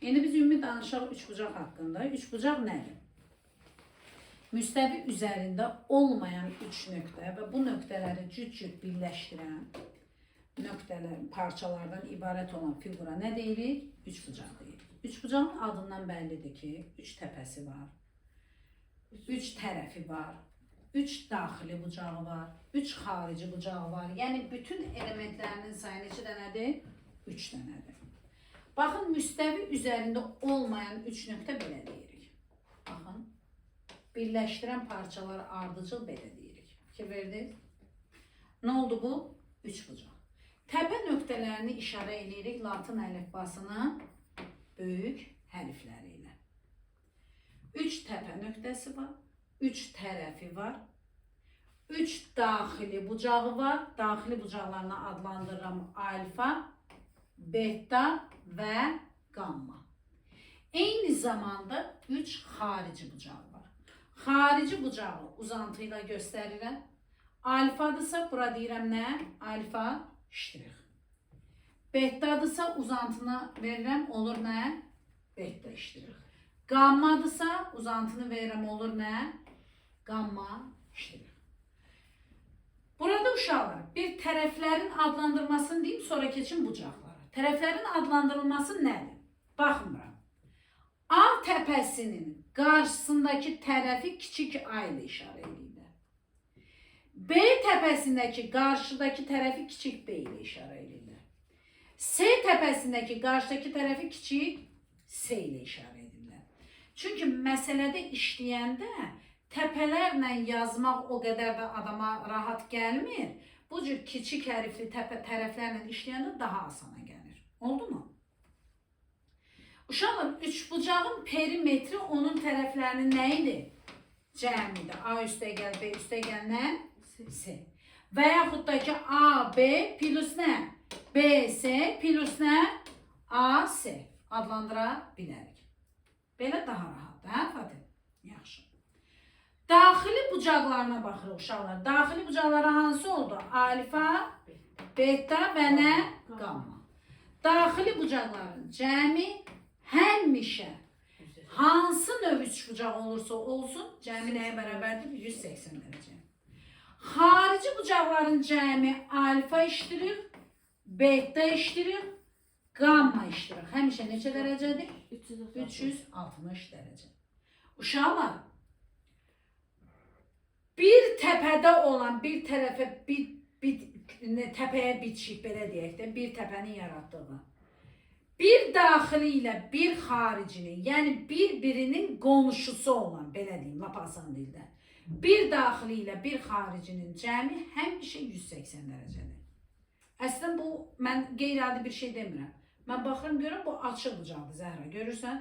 İndi biz ümumi danışaq üçbucaq haqqında. Üçbucaq nədir? Müstəvi üzərində olmayan üç nöqtə və bu nöqtələri cüt-cüt birləşdirən nöqtələr, parçalardan ibarət olan figura nə deyirik? Üçbucaq deyirik. Üçbucağın adından bəllidir ki, üç təpəsi var, üç tərəfi var, üç daxili bucağı var, üç xarici bucağı var. Yəni bütün elementlərinin sayı neçə dənədir? Üç dənədir. Baxın, müstəvi üzərində olmayan üç nöqtə belə deyirik. Baxın, birləşdirən parçalar ardıcıl belə deyirik. Fikir verdiniz? Nə oldu bu? Üçbucaq. Təpə nöqtələrini işarə edirik Latın əlifbasının böyük hərfləri ilə. Üç təpə nöqtəsi var, üç tərəfi var, üç daxili bucağı var. Daxili bucaqlarına adlandırıram alfa, beta və gamma. Eyni zamanda üç xarici bucağı var. Xarici bucağı uzantı ilə göstərirəm. Alfadırsa, bura deyirəm nə? Alfa ştrix. Betadırsa uzantını verirəm, olur nə? Beta ştrix. Gammadırsa uzantını verirəm, olur nə? Gamma ştrix. Burada uşaqlar, bir tərəflərin adlandırmasını deyim, sonra keçin bucaqlara. Tərəflərin adlandırılması nədir? Baxın bura. A təpəsinin qarşısındakı tərəfi kiçik A ilə işarə edir. B təpəsindəki qarşıdakı tərəfi kiçik B ilə işarə edirlər. C təpəsindəki qarşıdakı tərəfi kiçik C ilə işarə edirlər. Çünki məsələdə işləyəndə təpələrlə yazmaq o qədər də adama rahat gəlmir. Bu cür kiçik hərfli tərəflərlə işləyəndə daha asana gəlir. Oldu mu? Uşaqlar, üçbucağın perimetri onun tərəflərinin nə idi? Cəmidir. A üstəgəl, B üstəgəl nə? C. Və yaxud da ki A, B plus nə? B, C plus nə? A, C adlandıra bilərik. Belə daha rahatdır, hə Fatih? Yaxşı. Daxili bucaqlarına baxırıq uşaqlar. Daxili bucaqları hansı oldu? Alfa, beta və nə? Gamma. Daxili bucaqların cəmi həmişə hansı növ üçbucaq olursa olsun, cəmi nəyə bərabərdir? 180 dərəcə. Xarici bucaqların cəmi alfa iştirir, beta iştirir, gamma iştirir. Həmişə neçə dərəcədir? 360 dərəcə. Uşaqlar, bir təpədə olan bir tərəfə təpəyə bitişik, belə deyək də, bir təpənin yaratdığı. Bir daxili ilə bir xaricinin, yəni bir-birinin qonşusu olan, belə deyim, lap asan dildə. Bir daxili ilə bir xaricinin cəmi həmişə 180 dərəcədir. Əslində bu, mən qeyri-adi bir şey demirəm. Mən baxıram, görürəm, bu açıq bucaqdır Zəhra, görürsən?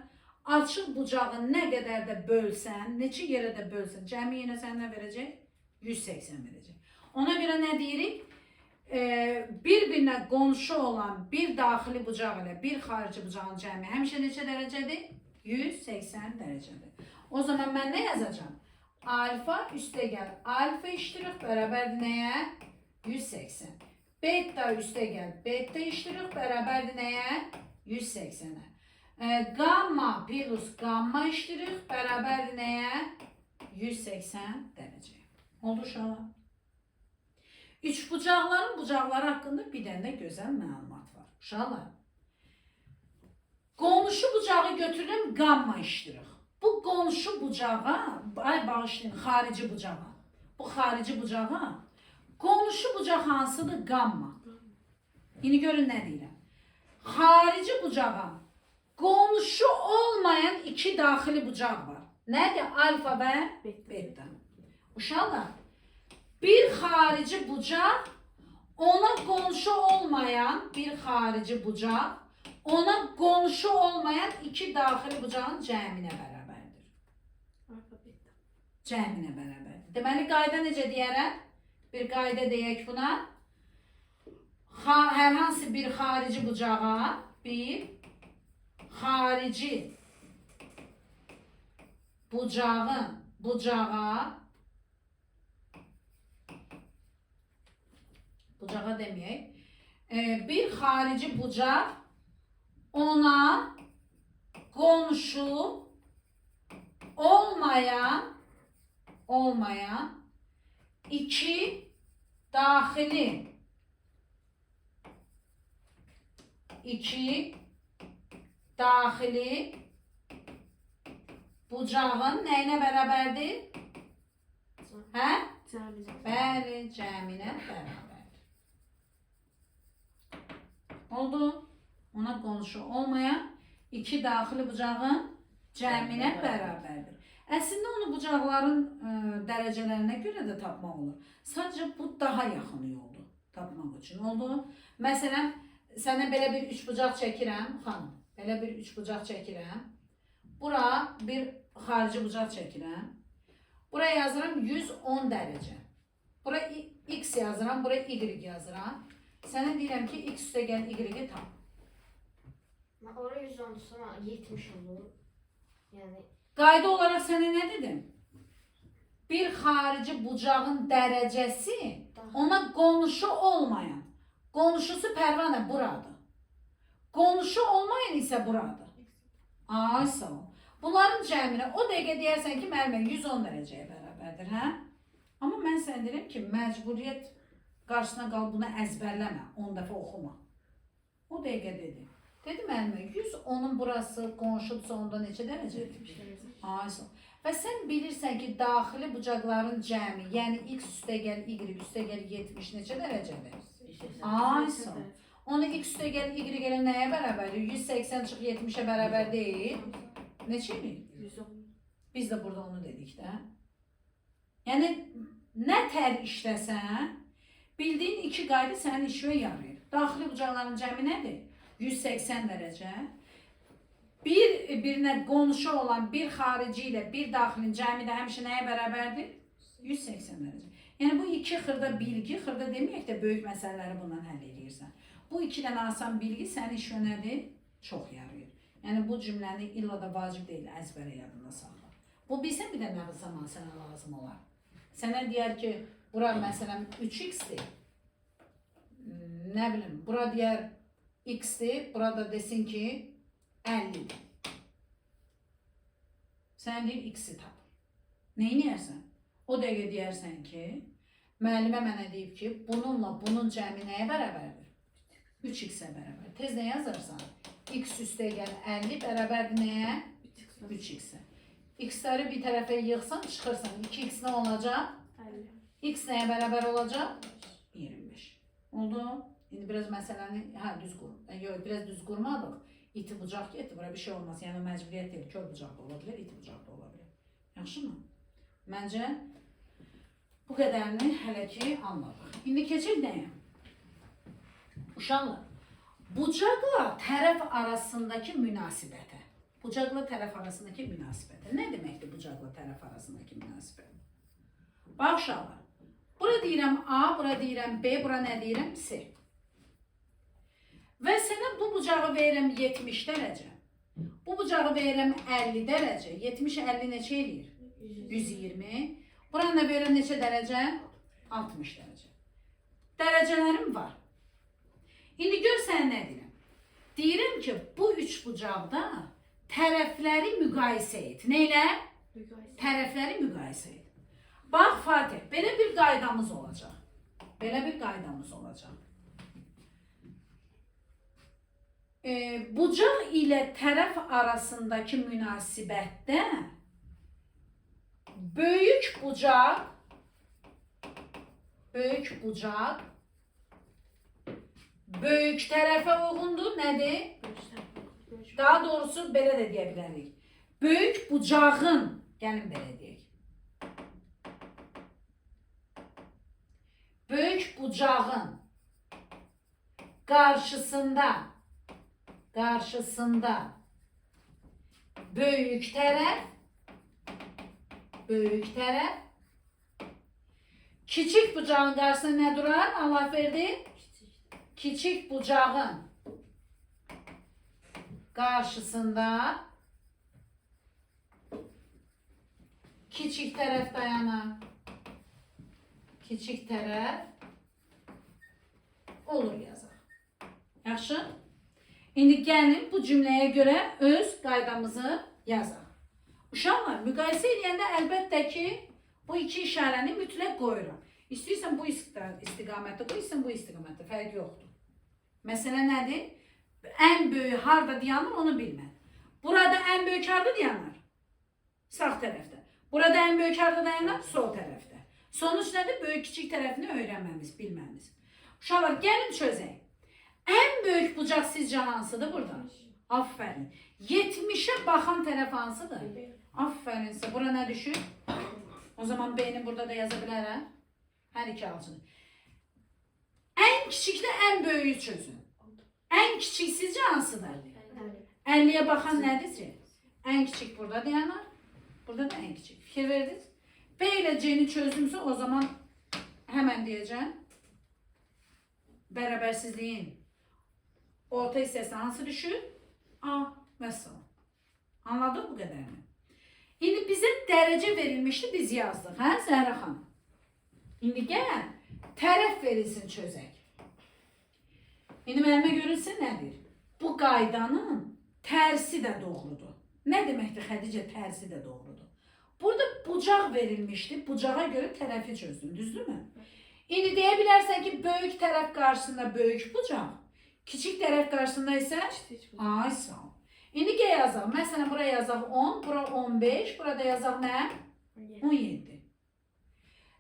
Açıq bucağı nə qədər də bölsən, neçə yerə də bölsən, cəmi yenə sən nə verəcək? 180 verəcək. Ona görə nə deyirik? Bir-birinə qonşu olan bir daxili bucaq ilə bir xarici bucağın cəmi həmişə neçə dərəcədir? 180 dərəcədir. O zaman mən nə yazacağım? Alfa üstəgəl alfa iştirik bərabərdir nəyə? 180. Beta üstəgəl beta iştirik bərabərdir nəyə? 180-ə. Gamma plus gamma iştirik bərabərdir nəyə? 180 dərəcə. Oldu uşaqlar. Üçbucaqların bucaqları haqqında bir dənə gözəl məlumat var. Uşaqlar, qonşu bucağı götürürəm, gamma iştirik. Bu qonşu bucağa, bağışlayın, xarici bucağa. Bu xarici bucağa, qonşu bucaq hansıdır? Gamma. Yine görün nə deyirəm. Xarici bucağa qonşu olmayan iki daxili bucaq var. Nədir? Alfa və beta. Uşaqlar, bir xarici bucaq, ona qonşu olmayan bir xarici bucaq, ona qonşu olmayan iki daxili bucağın cəminə bərabərdir. Cəminə bərabərdir. Deməli, qayda necə deyərəm? Bir qayda deyək buna. Hər hansı bir xarici bucağa, bir xarici bucağa deməyək. Bir xarici bucaq ona qonşu olmayan iki daxili bucağın nəyinə bərabərdir? Hə? Bəli, cəminə bərabərdir. Oldu. Ona qonşu olmayan iki daxili bucağın cəminə bərabərdir. Əslində onu bucaqların dərəcələrinə görə də tapmaq olur. Sadəcə bu daha yaxın yoldur tapmaq üçün. Oldu. Məsələn, sənə belə bir üç bucaq çəkirəm, xanım. Belə bir üç bucaq çəkirəm. Bura bir xarici bucaq çəkirəm. Buraya yazıram 110 dərəcə. Bura x yazıram, bura y yazıram. Sənə deyirəm ki, x üstə gəl y-i tap. Orada 110 sonra 70 olur. Yəni qayda olaraq sənə nə dedim? Bir xarici bucağın dərəcəsi ona qonşu olmayan. Qonşusu Pərvanə buradır. Qonşu olmayan isə buradır. Ay sağ ol. Bunların cəminə o dəqiqə deyərsən ki, müəllimə 110 dərəcəyə bərabərdir, hə? Amma mən sənə deyirəm ki, məcburiyyət qarşısına qal, bunu əzbərləmə, 10 dəfə oxuma. O dəqiqə dedi. Dedi müəllimə, 110'un burası qonşudursa onda neçə dərəcədir? Ay sağ ol. Və sən bilirsən ki, daxili bucaqların cəmi, yəni x üstə gəl, y üstə gəl 70 neçə dərəcədir? Ay sağ ol. Onu x üstə gəl, y gələ nəyə bərabərdir? 180 çıx 70'ə bərabər deyil. Neçə eləyir? 110. Biz də burada onu dedik də. Yəni, nə tər işləsən, bildiyin iki qayda sənin işvə yarayır. Daxili bucaqların cəmi nədir? 180 dərəcə. Birinə qonşu olan bir xarici ilə bir daxilin cəmi də həmişə nəyə bərabərdir? 180 dərəcə. Yəni, bu iki xırda bilgi, xırda deməyək də böyük məsələləri bundan həll edirsən. Bu iki dənə asan bilgi sənin işvə nədir? Çox yarayır. Yəni, bu cümləni illa da vacib deyil, əzbərə yadında saxla. Bu bilsən bir də nə zaman sənə lazım olar. Sənə deyər ki, bura məsələn 3x-dir. Nə bilim, bura deyər x-dir, burada desin ki 50'dir. Sən deyir x-i tap. Neyini yersən? O dəqiqə deyərsən ki, müəllimə mənə deyib ki, bununla bunun cəmi nəyə bərabərdir? 3x-ə bərabər. Tez nə yazarsan? X üstə gəl 50 bərabərdir nəyə? 3x-ə. X-ləri bir tərəfə yığsan, çıxırsan. 2x nə olacaq? 50. X nəyə bərabər olacaq? 25. Oldu? İndi biraz məsələni, düz qur. Yox, biraz düz qurmadıq. İti bucaq getdi, bura bir şey olmaz. Yəni məcburiyyət deyil, kör bucaq da ola bilər, iti bucaq da ola bilər. Yaxşı mı? Məncə bu qədərini hələ ki anladıq. İndi keçək nəyə? Uşaqlar, bucaqla tərəf arasındakı münasibətə. Bucaqla tərəf arasındakı münasibətə. Nə deməkdir bucaqla tərəf arasındakı münasibət? Bax uşaqlar, bura deyirəm A, bura deyirəm B, bura nə deyirəm? C. Və sənə bu bucağı verirəm 70 dərəcə. Bu bucağı verirəm 50 dərəcə. 70-50 neçə eləyir? 120. Buranı da verirəm neçə dərəcə? 60 dərəcə. Dərəcələrim var. İndi gör sənə nə deyirəm. Deyirəm ki, bu üç bucaqda tərəfləri müqayisə et. Neylə? Tərəfləri müqayisə et. Bax Fatih, belə bir qaydamız olacaq. Belə bir qaydamız olacaq. Bucaq ilə tərəf arasındakı münasibətdə böyük bucaq böyük tərəfə uyğundur. Nədir? Daha doğrusu belə də deyə bilərik. Böyük bucağın, gəlin belə deyək. Böyük bucağın qarşısında böyük tərəf kiçik bucağın qarşısında nə durar? Allah verdi. Kiçik bucağın qarşısında kiçik tərəf dayanar. Kiçik tərəf olur yazaq. Yaxşı? İndi gəlin bu cümləyə görə öz qaydamızı yazaq. Uşaqlar, müqayisə edəndə əlbəttə ki, bu iki işarəni mütləq qoyuram. İstəyirsən bu istiqamətdə qoy, istəyirsən bu istiqamətdə, fərq yoxdur. Məsələ nədir? Ən böyük harda dayanır, onu bilmək. Burada ən böyük harda dayanır? Sağ tərəfdə. Burada ən böyük harda dayanır? Sol tərəfdə. Sonuç nədir? Böyük kiçik tərəfini öyrənməmiz, bilməmiz. Uşaqlar, gəlin çözək. Ən böyük bucaq sizcə hansıdır burada? Aferin. 70'e baxan tərəf hansıdır? Aferin sizə. Bura nə düşür? O zaman B'ni burada da yaza bilərəm. Hər iki alçını. Ən kiçiklə ən böyüyü çözün. Ən kiçik sizcə hansıdır? 50'ye baxan nədir? Ən kiçik burada dayanır. Burada da ən kiçik. Fikir verdiniz? B ile C'ni çözdümsə o zaman hemen diyeceğim. Bərabərsizliyin orta hissəsi hansı düşür? A və S. Anladın bu qədərini? İndi bizə dərəcə verilmişdi, biz yazdıq. Hə, Zəhra xanım? İndi gəl, tərəf verilsin çözək. İndi mənimə görülsün nədir? Bu qaydanın tərsi də doğrudur. Nə deməkdir Xədicə, tərsi də doğrudur? Burada bucaq verilmişdi, bucağa görə tərəfi çözdüm, düzdürmü? İndi deyə bilərsən ki, böyük tərəf qarşısında böyük bucaq, kiçik tərəf qarşısında isə ay sağ ol. İndi G yazaq. Məsələn, buraya yazaq 10, bura 15, burada yazaq nə? 17.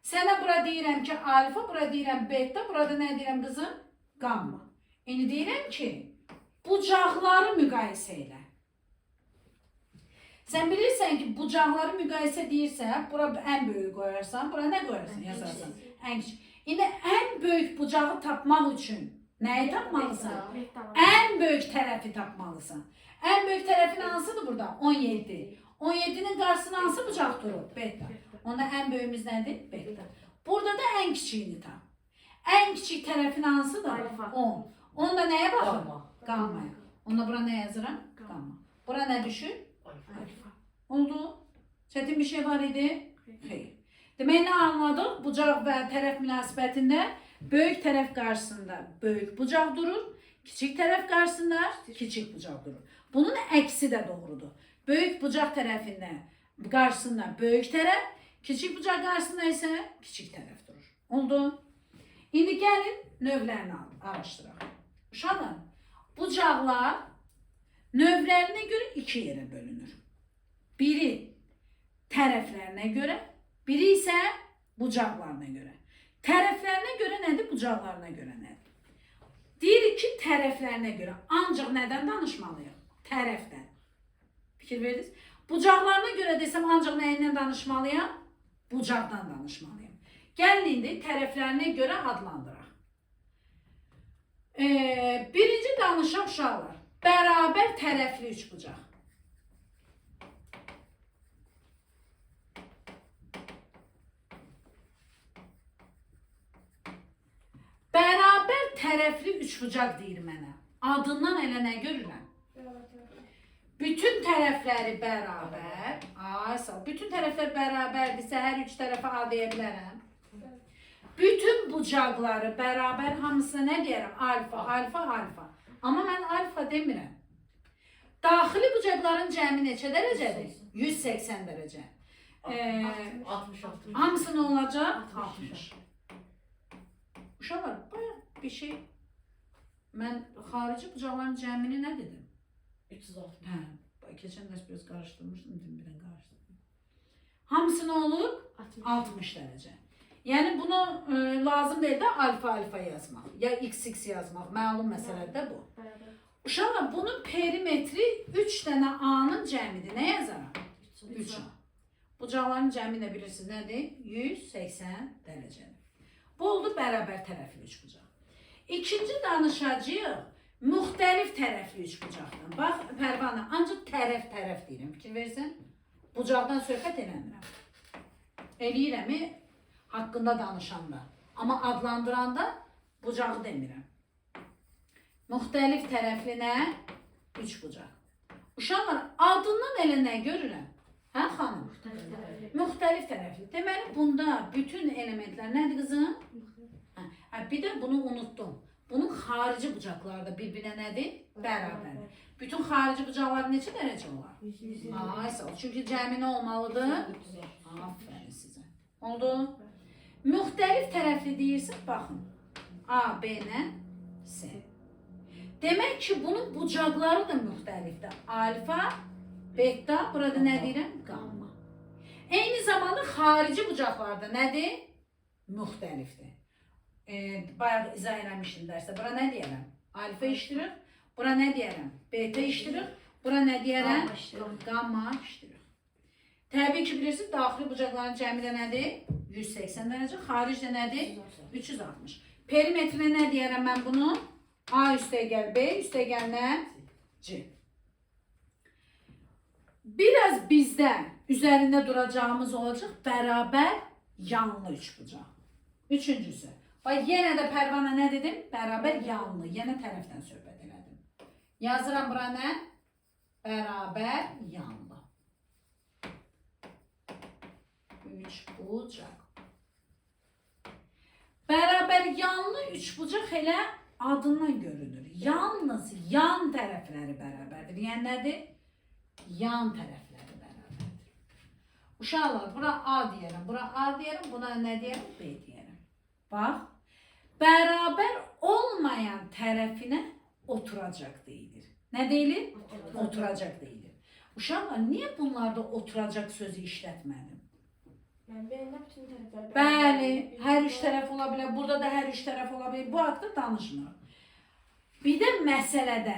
Sənə bura deyirəm ki, alfa, bura deyirəm beta, burada nə deyirəm qızım? Gamma. İndi deyirəm ki, bucaqları müqayisə elə. Sən bilirsən ki, bucaqları müqayisə deyirsə, bura ən böyük qoyarsan, bura nə qoyarsan, yazarsan? Ən kiçik. İndi ən böyük bucağı tapmaq üçün nəyi tapmalısan? Ən böyük tərəfi tapmalısan. Ən böyük tərəfin hansıdır burada? 17. 17'nin qarşısına hansı bucaq durur? Beta. Onda ən böyüyümüz nədir? Beta. Burada da ən kiçiyini tap. Ən kiçik tərəfin hansıdır? 10. Onda nəyə baxın? Gammaya. Onda bura nə yazıram? Gamma. Bura nə düşür? Alfa. Oldu. Çətin bir şey var idi? Xeyr. Demək nə anladıq? Bucaq və tərəf münasibətində böyük tərəf qarşısında böyük bucaq durur, kiçik tərəf qarşısında kiçik bucaq durur. Bunun əksi də doğrudur. Böyük bucaq tərəfində qarşısında böyük tərəf, kiçik bucaq qarşısında isə kiçik tərəf durur. Oldu. İndi gəlin növlərini araşdıraq. Uşaqlar, bucaqlar növlərinə görə iki yerə bölünür. Biri tərəflərinə görə, biri isə bucaqlarına görə. Tərəflərinə görə nədir, bucaqlarına görə nədir? Deyirik ki, tərəflərinə görə ancaq nədən danışmalıyıq? Tərəfdən. Fikir verdiniz? Bucaqlarına görə desəm ancaq nəyindən danışmalıyam? Bucaqdan danışmalıyam. Gəlin indi tərəflərinə görə adlandıraq. Birinci danışaq uşaqlar. Bərabər tərəfli üç bucaq. Bərabər tərəfli üçbucaq deyir mənə. Adından elə nə görürəm? Bütün tərəfləri bərabər. Ay sağ ol. Bütün tərəflər bərabərdirsə hər üç tərəfə A deyə bilərəm. Bütün bucaqları bərabər hamısına nə deyərəm? Alfa, alfa, alfa. Amma mən alfa demirəm. Daxili bucaqların cəmi neçə dərəcədir? 180 dərəcə. 60. Hamısı nə olacaq? 60. Uşaqlar, bir şey, mən xarici bucaqların cəmini nə dedim? 360. Hə, keçən dərs biraz qarışdırmışdım, birdən qarışdırdım. Hamısı nə olur? 60 dərəcə. Yəni bunu lazım deyil də alfa yazmaq, ya x yazmaq, məlum məsələdir bu. Uşaqlar, bunun perimetri 3 dənə A-nın cəmidir. Nə yazaram? 3 A. Bucaqların cəmi də bilirsiniz nədir? 180 dərəcədir. Bu oldu bərabər tərəfli üçbucaq. İkinci danışacağıq müxtəlif tərəfli üçbucaqdan. Bax, Pərvanə, ancaq tərəf deyirəm. Fikir versən, bucaqdan söhbət eləmirəm. Eləyirəm haqqında danışanda. Amma adlandıranda bucağı demirəm. Müxtəlif tərəfli nə? Üçbucaq. Uşaqlar, adından elə nə görürəm? Hə xanım? Müxtəlif tərəfli. Deməli, bunda bütün elementlər nədir qızım? Bir də bunu unutdum. Bunun xarici bucaqları da bir-birinə nədir? Bərabər. Bütün xarici bucaqlar neçə dərəcə olar? 100. Ay sağ ol. Çünki cəmi nə olmalıdır? Aferin sizə. Oldu? Müxtəlif tərəfli deyirsən, baxın. A, B ilə C. Demək ki, bunun bucaqları da müxtəlifdir. Alfa, beta, burada nə deyirəm? Gamma. Eyni zamanda xarici bucaqlar da nədir? Müxtəlifdir. Bayaq izah eləmişdim dərsdə. Bura nə deyərəm? Alfa iştirir. Bura nə deyərəm? Beta iştirir. Bura nə deyərəm? Gamma iştirir. Təbii ki, bilirsiniz, daxili bucaqların cəmi də nədir? 180 dərəcə. Xarici də nədir? 360. Perimetrinə nə deyərəm mən bunu? A üstəgəl B, üstəgəl nə? C. Biraz bizdə üzərində duracağımız olacaq bərabər yanlı üçbucaq. Üçüncüsü. Bax, yenə də Pərvana nə dedim? Bərabər yanlı. Yenə tərəfdən söhbət elədim. Yazıram bura nə? Bərabər yanlı. Üçbucaq. Bərabər yanlı üçbucaq elə adından görünür. Yalnız yan tərəfləri bərabərdir. Yəni nədir? Yan tərəfləri bərabərdir. Uşaqlar, bura A deyərəm, bura A deyərəm, buna nə deyərəm? B deyərəm. Bax, bərabər olmayan tərəfinə oturacaq deyilir. Nə deyilir? Oturacaq deyilir. Uşaqlar, niyə bunlarda oturacaq sözü işlətmədim? Bəli, hər üç tərəf ola bilər, burada da hər üç tərəf ola bilər. Bu haqda danışmırıq. Bir də məsələdə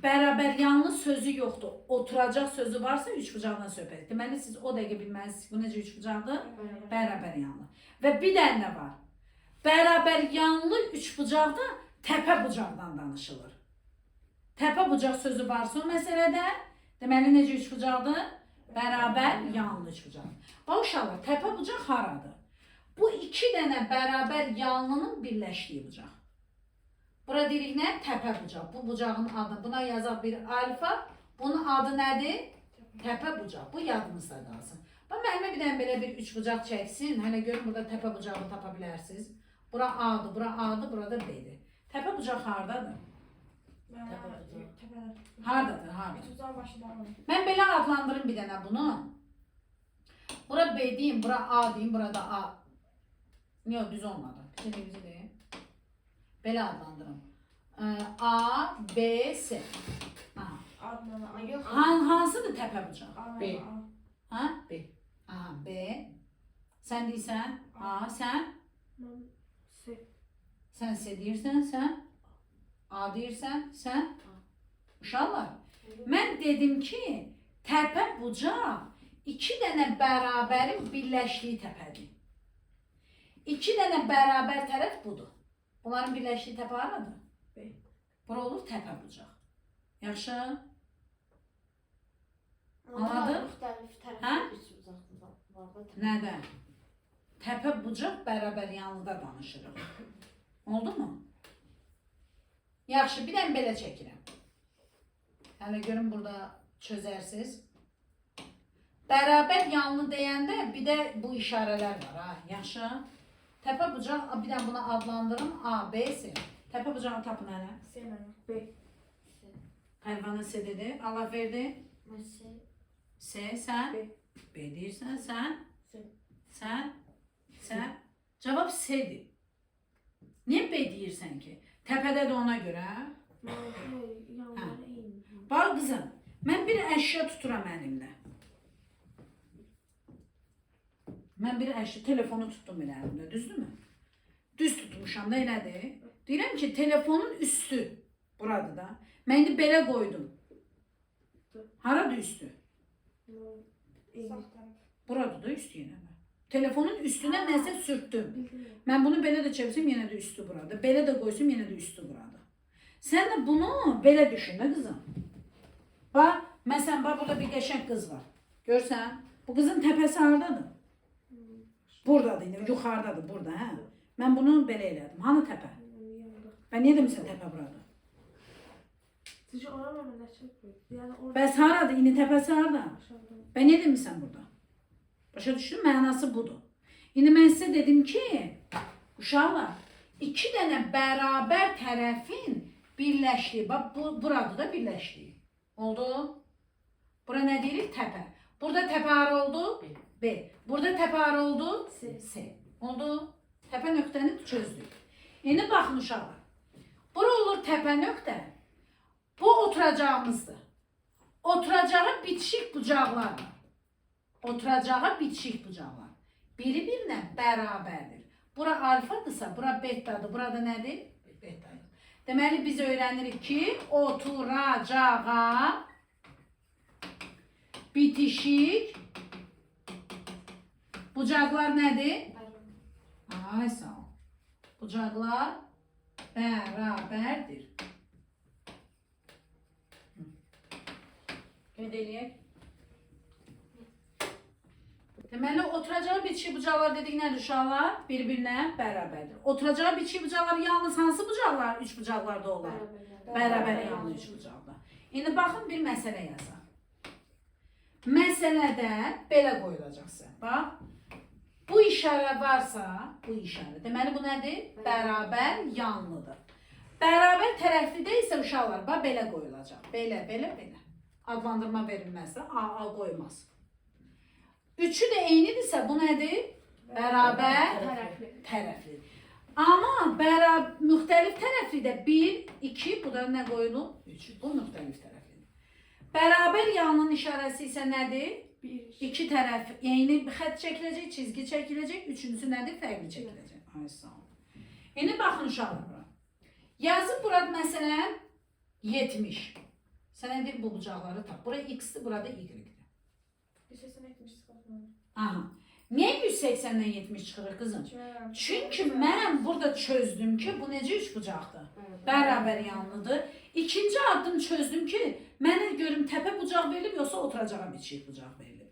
bərabər yanlı sözü yoxdur. Oturacaq sözü varsa üçbucaqdan söhbət. Deməli, siz o dəqiqə bilməlisiniz. Bu necə üçbucaqdır? Bərabər yanlı. Və bir dənə var. Bərabər yanlı üçbucaqda təpə bucaqdan danışılır. Təpə bucaq sözü varsa o məsələdə, deməli, necə üçbucaqdır? Bərabər yanlı üçbucaq. Bax uşaqlar, təpə bucaq haradır? Bu iki dənə bərabər yanlının birləşdiyi bucaq. Bura deyirik nə? Təpə bucaq. Bu bucağın adı. Buna yazaq bir alfa. Bunun adı nədir? Təpə bucaq. Bu yadınızda qalsın. Bax, müəllimə bir dənə belə bir üçbucaq çəksin. Hələ görün, burada təpə bucağı tapa bilərsiniz. Bura A-dır, bura A-dır, burada B-dir. Təpə bucaq haradadır? Haradadır, haradadır. Mən belə adlandırım bir dənə bunu. Bura B deyim, bura A deyim, burada A. Yox, düz olmadı. Bizi deyim. Belə adlandırım. A, B, S. Hansıdır təpə bucaq? B. Ha? B. A, B. Sən deyirsən? A, sən? C. Sən S deyirsən, sən? A deyirsən, sən? Uşaqlar, mən dedim ki, təpə bucaq iki dənə bərabərin birləşdiyi təpədir. İki dənə bərabər tərəf budur. Bunların birləşdiyi təpə haradır? B. Bura olur təpə bucaq. Yaxşı? Anladın? Hə? Nədən? Təpə bucaq bərabər yanlıda danışırıq. Oldu mu? Yaxşı, bir dənə belə çəkirəm. Hələ görün, burada çözərsiz. Bərabər yanlı deyəndə bir də bu işarələr var. Ha? Yaxşı? Təpə bucaq, bir dənə buna adlandırım. A, B, C. Təpə bucağını tapın hələ. C mənə. B. Pərvana C dedi. Allah verdi. C. C, sən? B. B deyirsən, sən? C. Sən? Sən? Cavab C-dir. Niyə B deyirsən ki? Təpədə də ona görə. Bax qızım, mən bir əşya tuturam əlimdə. Mən bir əşya, telefonu tutdum elə əlimdə, düzdürmü? Düz tutmuşam da elədir. Deyirəm ki, telefonun üstü buradır da. Mən indi belə qoydum. Haradır üstü? Buradır da üstü yenə. Telefonun üstünə nəsə sürtdüm. Mən bunu belə də çevirsəm, yenə də üstü burada. Belə də qoysam, yenə də üstü burada. Sən də bunu belə düşün də qızım. Bax, məsələn, bax, burada bir qəşəng qız var. Görsən, bu qızın təpəsi haradadır? Buradadır, yuxarıdadır, burada, hə? Mən bunu belə elədim. Hanı təpə? Mən niyə demirsən təpə buradır? Bəs haradır, indi təpəsi harada? Mən niyə demirsən burada? Başa düşdün, mənası budur. İndi mən sizə dedim ki, uşaqlar, iki dənə bərabər tərəfin birləşdiyi, bax burada da birləşdiyi. Oldu? Bura nə deyirik? Təpə. Burada təpə hara oldu? B. Burada təpə hara oldu? C. Oldu? Təpə nöqtəni çözdük. İndi baxın uşaqlar. Bura olur təpə nöqtə. Bu oturacağımızdır. Oturacağı bitişik bucaqlar var. Oturacağı bitişik bucaqlar. Biri birinə bərabərdir. Bura alfadırsa, bura betadır. Burada nədir? Betadır. Deməli biz öyrənirik ki, oturacağı bitişik bucaqlar nədir? Ay sağ ol. Bucaqlar bərabərdir. Qeyd eləyək. Deməli, oturacağı bitişik bucaqlar dedik nədir uşaqlar? Bir-birinə bərabərdir. Oturacağı bitişik bucaqlar yalnız hansı bucaqlar? Üç bucaqlarda olur. Bərabər yalnız üç bucaqda. İndi baxın bir məsələ yazaq. Məsələdə belə qoyulacaqsa. Bax. Bu işarə varsa, bu işarə. Deməli, bu nədir? Bərabər yanlıdır. Bərabər tərəflidə isə uşaqlar, bax, belə qoyulacaq. Belə, belə, belə. Adlandırma verilməzsə, A qoymaz. Üçü də eynidirsə, bu nədir? Bərabər tərəfli. Amma müxtəlif tərəflidə 1, 2, bu da nə qoyulur? 3. Bu müxtəlif tərəflidir. Bərabər yanlının işarəsi isə nədir? İki tərəf eyni xətt çəkiləcək, çizgi çəkiləcək. Üçüncüsü nədir? Fərqli çəkiləcək. Ay sağ olun. İndi baxın uşaqlar bura. Yazıb burada məsələn 70. Sənə deyir bu bucaqları tap. Bura x-dir, burada y-dir. 180 çıxır. Aha. Niyə 180-dən 70 çıxırıq qızım? Çünki mən burada çözdüm ki, bu necə üç bucaqdır? Bərabər yanlıdır. İkinci addım çözdüm ki, mənə görüm təpə bucaq verilib, yoxsa oturacağa bitişik bucaq verilib.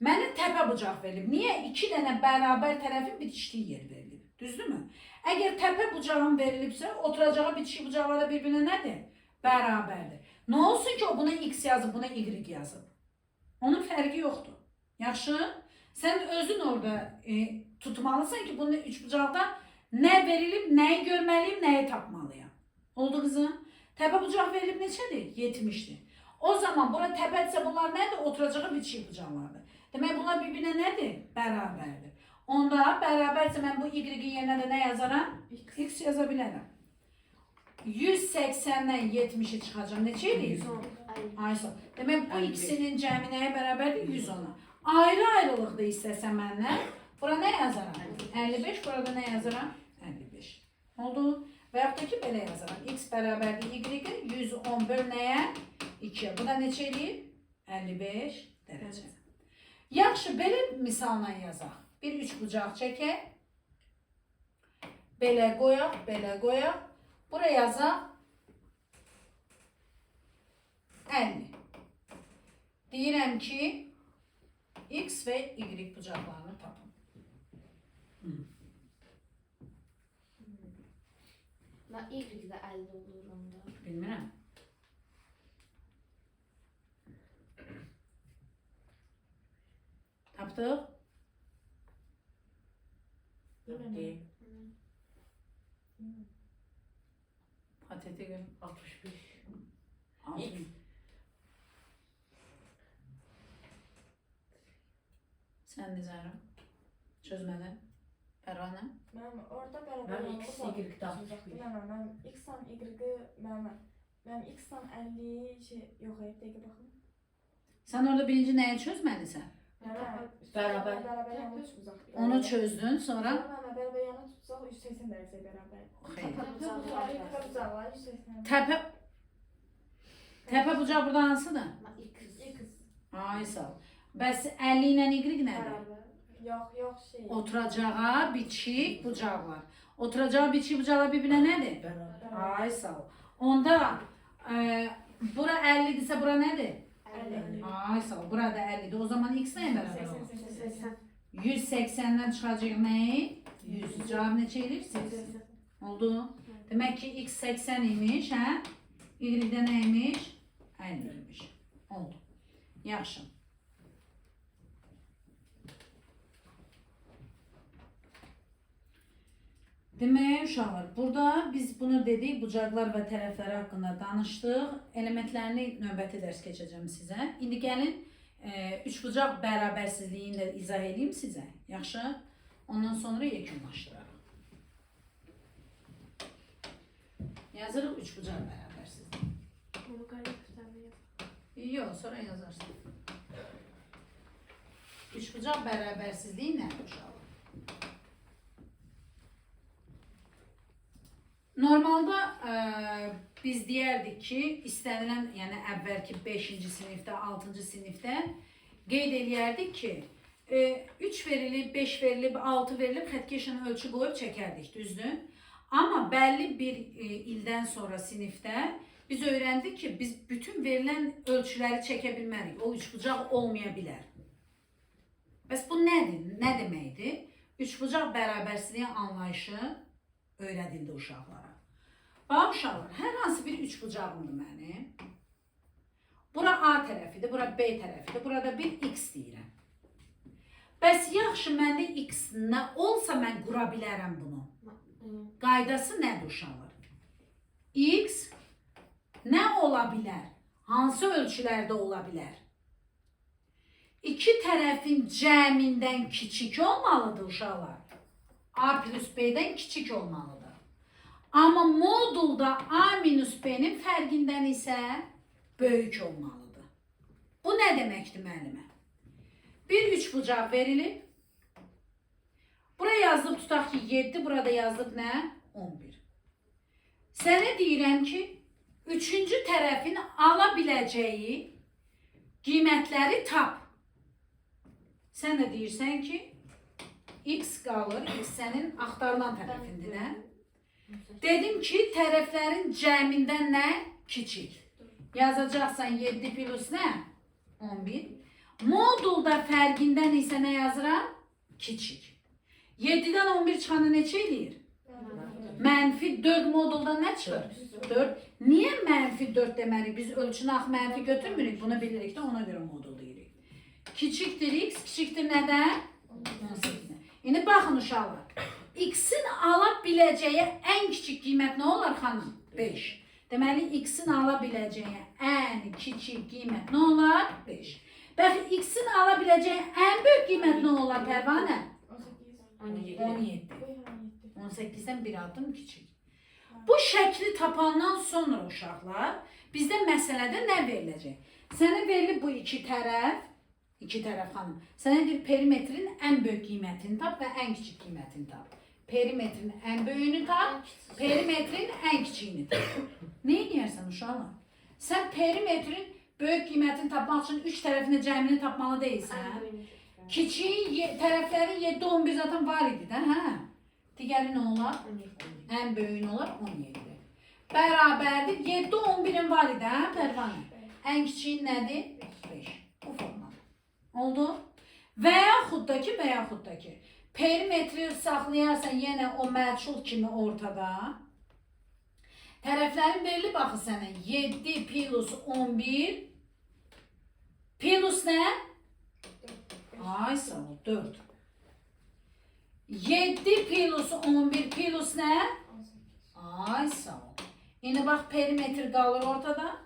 Mənə təpə bucaq verilib. Niyə? İki dənə bərabər tərəfin bitişdiyi yer verilib. Düzdürmü? Əgər təpə bucağın verilibsə, oturacağa bitişik bucaqlara bir-birinə nədir? Bərabərdir. Nə olsun ki, o buna x yazıb, buna y yazıb? Onun fərqi yoxdur. Yaxşı? Sən özün orada tutmalısan ki, bunun üç bucaqda nə verilib, nəyi görməliyim, nəyi tapmalıyam. Oldu qızım? Təpə bucaq verilib neçədir? 70'dir. O zaman bura təpədirsə bunlar nədir? Oturacağı bitişik bucaqlardır. Demək bunlar bir-birinə nədir? Bərabərdir. Onda bərabərsə mən bu y-in yerinə də nə yazaram? X yaza bilərəm. 180'dən 70'i çıxacaq. Neçə edir? 110. Ay sağ. Demək bu ikisinin cəmi nəyə bərabərdir? 110'a. Ayrı-ayrılıqda istəsə məndən, bura nə yazaram? 55, burada nə yazaram? 55. Oldu? Və yaxud da ki, belə yazaram. X bərabərdir y-ə, 110 böl nəyə? 2'yə. Bu da neçə eləyir? 55 dərəcə. Yaxşı, belə misalla yazaq. Bir üç bucaq çəkək. Belə qoyaq, belə qoyaq. Buraya yazaq. 50. Deyirəm ki, X və Y bucaqlarını tapın. Y-də 50 olur onda. Bilmirəm. Tapdıq? Patete gör. 65. 60. Sən Nizarım? Çözmədən. Pərvanə? Mən orada bərabər Mən yanlış X, oldu. Y tapmışdım. Mən X-dan Y-i mən X-dan 50 şey yox, dəqiqə baxın. Sən orada birinci nəyi çözməlisən? Bərabər. Bərabər yanlış tutacaq. Onu çözdün, sonra? Mən bərabər yanlış tutacaq 180 dərəcə bərabər. Xeyr. Təpə bucaqlar 180. Təpə bucaq burada hansıdır? X. Ay sağ ol. Bəs 50 ilə Y nədir? Yox şey. Oturacağa bitişik bucaqlar. Oturacağa bitişik bucaqlar bir-birinə nədir? Bərabər. Ay sağ ol. Onda bura 50'dirsə bura nədir? 50. Ay sağ ol. Burada 50'dir. O zaman x nəyə bərabər olur? 80. 180'dən çıxacaq nəyi? 100. Cavab neçə edir? 80. Oldu. Demək ki x 80 imiş, hə? Y-də nə imiş? 50 imiş. Oldu. Yaxşı. Demək uşaqlar, burada biz bunu dedik, bucaqlar və tərəfləri haqqında danışdıq. Elementlərini növbəti dərs keçəcəm sizə. İndi gəlin üçbucaq bərabərsizliyini də izah edeyim sizə. Yaxşı? Ondan sonra yekunlaşdırarıq. Yazırıq üçbucaq bərabərsizliyi. Bunu qaydasından yazaq. Yox, sonra yazarsın. Üçbucaq bərabərsizliyi nədir uşaqlar? Normalda biz deyərdik ki, istənilən, yəni əvvəlki 5-ci sinifdə, 6-cı sinifdə qeyd eləyərdik ki, 3 verilib, 5 verilib, 6 verilib, xəttkeşlə ölçü qoyub çəkərdik, düzdür? Amma bəlli bir ildən sonra sinifdə biz öyrəndik ki, biz bütün verilən ölçüləri çəkə bilmərik. O üçbucaq olmaya bilər. Bəs bu nədir? Nə deməkdir? Üçbucaq bərabərsizliyi anlayışı öyrədildi uşaqlara. Bax uşaqlar, hər hansı bir üçbucağımdır mənim. Bura A tərəfidir, bura B tərəfidir, burada bir X deyirəm. Bəs yaxşı, məndə X nə olsa mən qura bilərəm bunu. Qaydası nədir uşaqlar? X nə ola bilər? Hansı ölçülərdə ola bilər? İki tərəfin cəmindən kiçik olmalıdır uşaqlar. A plus B'dən kiçik olmalıdır. Amma modulda A minus B'nin fərqindən isə böyük olmalıdır. Bu nə deməkdir müəllimə? Bir üçbucaq verilib. Buraya yazılıb tutaq ki 7, burada yazılıb nə? 11. Sənə deyirəm ki, üçüncü tərəfin ala biləcəyi qiymətləri tap. Sən də deyirsən ki, X qalır, X sənin axtarılan tərəfindir, nə? Dedim ki, tərəflərin cəmindən nə? Kiçik. Yazacaqsan 7 plus nə? 11. Modulda fərqindən isə nə yazıram? Kiçik. 7-dən 11 çıxanı neçə eləyir? Mənfi 4 modulda nə çıxır? 4. Niyə mənfi 4 deməli? Biz ölçünü ax mənfi götürmürük. Bunu bilirik də ona görə modul deyirik. Kiçikdir X, kiçikdir nədən? 18. İndi baxın uşaqlar. X-in ala biləcəyi ən kiçik qiymət nə olar xanım? 5. Deməli X-in ala biləcəyi ən kiçik qiymət nə olar? 5. Bəs X-in ala biləcəyi ən böyük qiymət nə olar Pərvanə? 17. 18-dən bir addım kiçik. Bu şəkli tapandan sonra uşaqlar bizdə məsələdə nə veriləcək? Sənə verilib bu iki tərəf xanım. Sənə deyir perimetrin ən böyük qiymətini tap və ən kiçik qiymətini tap. Perimetrin ən böyüyünü tap, perimetrin ən kiçiyini tap. Nə edirsən uşaqlar? Sən perimetrin böyük qiymətini tapmaq üçün 3 tərəfini cəmini tapmalı deyilsən. Kiçiyin tərəflərin 7, 11 zaten var idi də, hə? Digəri nə olar? Ən böyüyün olar 17. Bərabərdir. 7, 11'in var idi, hə Pərvanə? Ən kiçiyin nədir? 5. Bu formada. Oldu? Və yaxud da ki, perimetri saxlayarsan yenə o məchul kimi ortada. Tərəflərin verilib baxı sənə 7 plus 11 plus nə? Ay sağ ol, 4. 7 plus 11 plus nə? Ay sağ ol. Yine bax perimetr qalır ortada.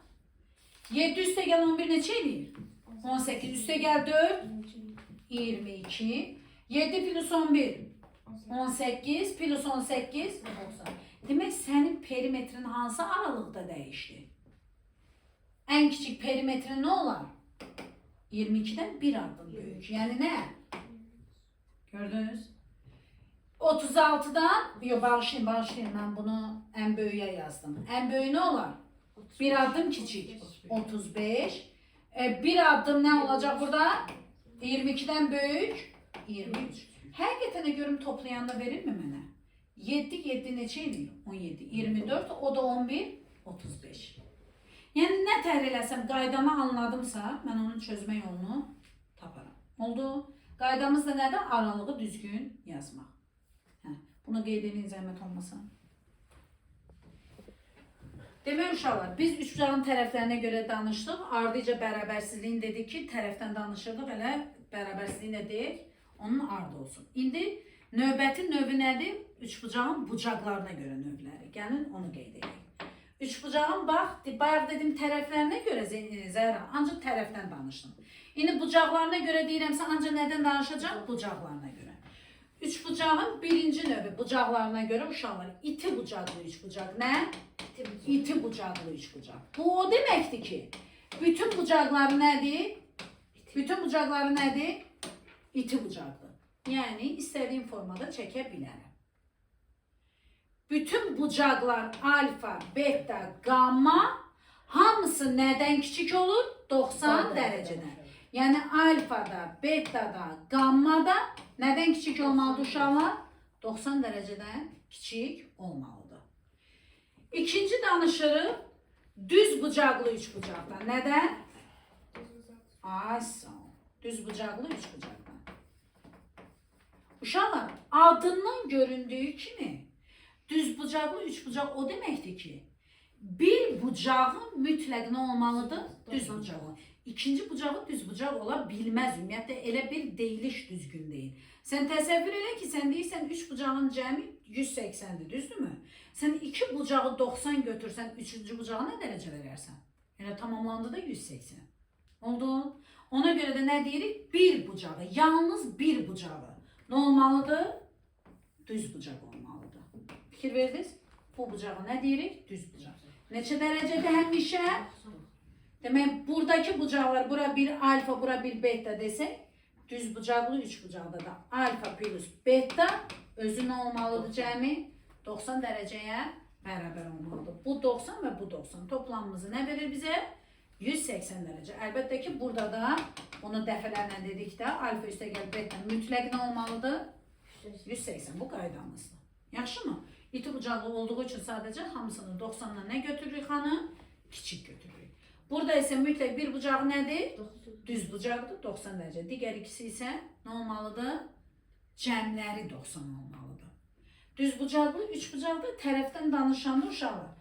7 üstə gəl 11 neçə eləyir? 18 üstə gəl 4. 22. 7 plus 11. 18 plus 18. 90. Demək sənin perimetrin hansı aralıqda dəyişdi? Ən kiçik perimetrin nə olar? 22'dən bir addım böyük. Yəni nə? Gördünüz? 36'dan, yok bağışlayın ben bunu en böyüye yazdım. En böyü ne olar? Bir adım küçük. 35. Bir adım ne olacak burada? 22'den büyük. 23. Həqiqətən görüm toplayanda verir mi mənə? 7, 7 neçə eləyir? 17, 24, o da 11, 35. Yəni nə təhrir eləsəm, qaydamı anladımsa, mən onun çözmə yolunu taparam. Oldu? Qaydamız da nədir? Aralığı düzgün yazmaq. Bunu qeyd edin zəhmət olmasın. Demək uşaqlar, biz üçbucağın tərəflərinə görə danışdıq. Ardıca bərabərsizliyin dedik ki, tərəfdən danışırdıq, elə bərabərsizliyin də deyək, onun ardı olsun. İndi Növbəti növü nədir? Üçbucağın bucaqlarına görə növləri. Gəlin onu qeyd edək. Üçbucağın bax, bayaq dedim tərəflərinə görə Zəhra, ancaq tərəfdən danışdım. İndi bucaqlarına görə deyirəmsə, ancaq nədən danışacaq? Bucaqlarına görə. Üçbucağın birinci növü bucaqlarına görə uşaqlar iti bucaqlı üçbucaq. Nə? İti bucaqlı üçbucaq. Bu o deməkdir ki, bütün bucaqları nədir? Bütün bucaqları nədir? İti bucaqlı. Yəni istədiyim formada çəkə bilərəm. Bütün bucaqlar alfa, beta, gamma hamısı nədən kiçik olur? 90 dərəcədən. Yəni alfada, betada, gammada nədən kiçik olmalıdır uşaqlar? 90 dərəcədən kiçik olmalıdır. İkinci danışırıq düz bucaqlı üçbucaqdan. Nədən? Ay sağ ol. Düz bucaqlı üçbucaqdan. Uşaqlar, adından göründüyü kimi düz bucaqlı üçbucaq o deməkdir ki, bir bucağı mütləq nə olmalıdır? Düz bucağı. İkinci bucağı düz bucaq ola bilməz. Ümumiyyətlə elə bir deyiliş düzgün deyil. Sən təsəvvür elə ki, sən deyirsən 3 bucağın cəmi 180-dir, düzdürmü? Sən 2 bucağı 90 götürsən, 3-cü bucağı nə dərəcə verərsən? Yəni tamamlandı da 180. Oldu? Ona görə də nə deyirik? Bir bucağı, yalnız bir bucağı. Nə olmalıdır? Düz bucaq olmalıdır. Fikir verdiniz? Bu bucağı nə deyirik? Düz bucaq. Neçə dərəcədə həmişə? Demək, buradakı bucaqlar, bura bir alfa, bura bir beta desək, düz bucaqlı üç bucaqda da alfa plus beta özü nə olmalıdır cəmi? 90 dərəcəyə bərabər olmalıdır. Bu 90 və bu 90. Toplamımızı nə verir bizə? 180 dərəcə. Əlbəttə ki, burada da onu dəfələrlə dedikdə alfa üstə gəl beta mütləq nə olmalıdır? 180. Bu qaydamızdır. Yaxşı mı? İti bucaqlı olduğu üçün sadəcə hamısını 90-dan nə götürürük xanım? Kiçik götürürük. Burada isə mütləq bir bucağı nədir? Düz bucaqdır, 90 dərəcə. Digər ikisi isə nə olmalıdır? Cəmləri 90 olmalıdır. Düz bucaqlı, üç bucaqlı tərəfdən danışanda uşaqlar.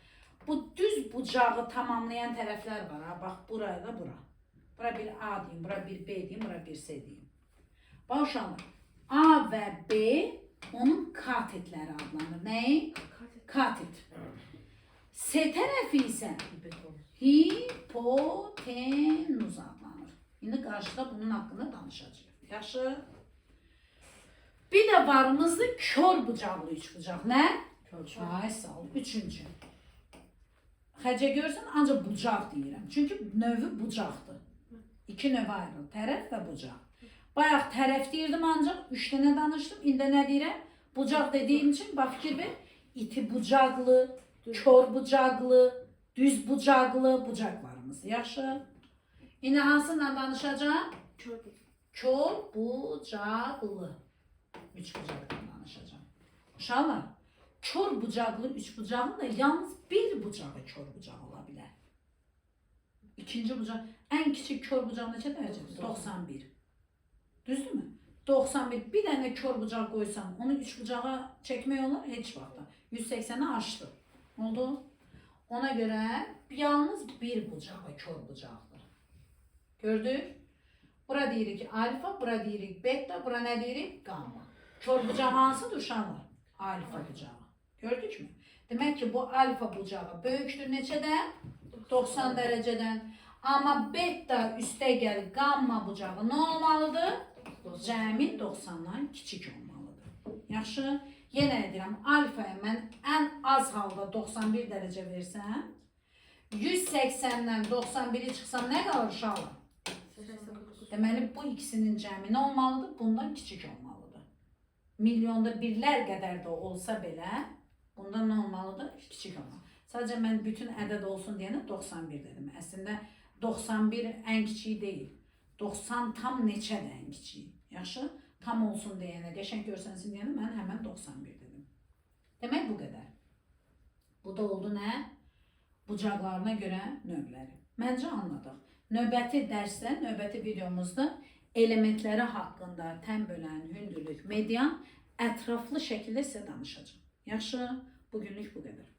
Bu düz bucağı tamamlayan tərəflər var. Ha? Bax, buraya da bura. Bura bir A deyim, bura bir B deyim, bura bir C deyim. Bax uşaqlar, A və B onun katetləri adlanır. Nəyi? Katet. C tərəfi isə hipotenuz adlanır. İndi qarşıda bunun haqqında danışacağıq. Yaxşı. Bir də varımızdır kör bucaqlı üç bucaq. Nə? Ay sağ ol. Üçüncü. Xəcə görsən ancaq bucaq deyirəm. Çünki növü bucaqdır. İki növ ayrılır. Tərəf və bucaq. Bayaq tərəf deyirdim ancaq 3 dənə danışdım. İndi nə deyirəm? Bucaq dediyim üçün bax fikir ver. İti bucaqlı, kör bucaqlı, düz bucaqlı bucaq varımız. Yaxşı. İndi hansından danışacağım? Kör bucaqlı. Üç bucaqdan danışacağım. Uşaqlar, kör bucaqlı üç bucağın da yalnız bir bucağı kör bucaq ola bilər. İkinci bucaq, ən kiçik kör bucaq neçə dərəcədir? 91. Düzdürmü? 91. Bir dənə kör bucaq qoysam, onu üç bucağa çəkmək olar? Heç vaxtda. 180'i aşdı. Oldu? Ona görə yalnız bir bucağı kör bucaqdır. Gördük? Bura deyirik alfa, bura deyirik beta, bura nə deyirik? Gamma. Kör bucağı hansıdır uşaqlar? Alfa bucağı. Gördük mü? Demək ki, bu alfa bucağı böyükdür neçədən? 90 dərəcədən. Amma beta üstə gəl gamma bucağı nə olmalıdır? Cəmi 90'dan kiçik olmalıdır. Yaxşı? Yenə edirəm, alfaya mən ən az halda 91 dərəcə versəm, 180'dən 91'i çıxsam nə qalır uşaqlar? Deməli, bu ikisinin cəmi nə olmalıdır? Bundan kiçik olmalıdır. Milyonda birlər qədər də olsa belə, bundan nə olmalıdır? Kiçik olmalıdır. Sadəcə mən bütün ədəd olsun deyənə 91 dedim. Əslində 91 ən kiçiyi deyil. 90 tam neçədir ən kiçiyi. Yaxşı? Tam olsun deyənə, qəşəng görsənsin deyənə mən həmən 91 dedim. Demək bu qədər. Bu da oldu nə? Bucaqlarına görə növləri. Məncə anladıq. Növbəti dərsdə, növbəti videomuzda elementləri haqqında tən bölən, hündürlük, median ətraflı şəkildə sizə danışacağım. Yaxşı, bugünlük bu qədər.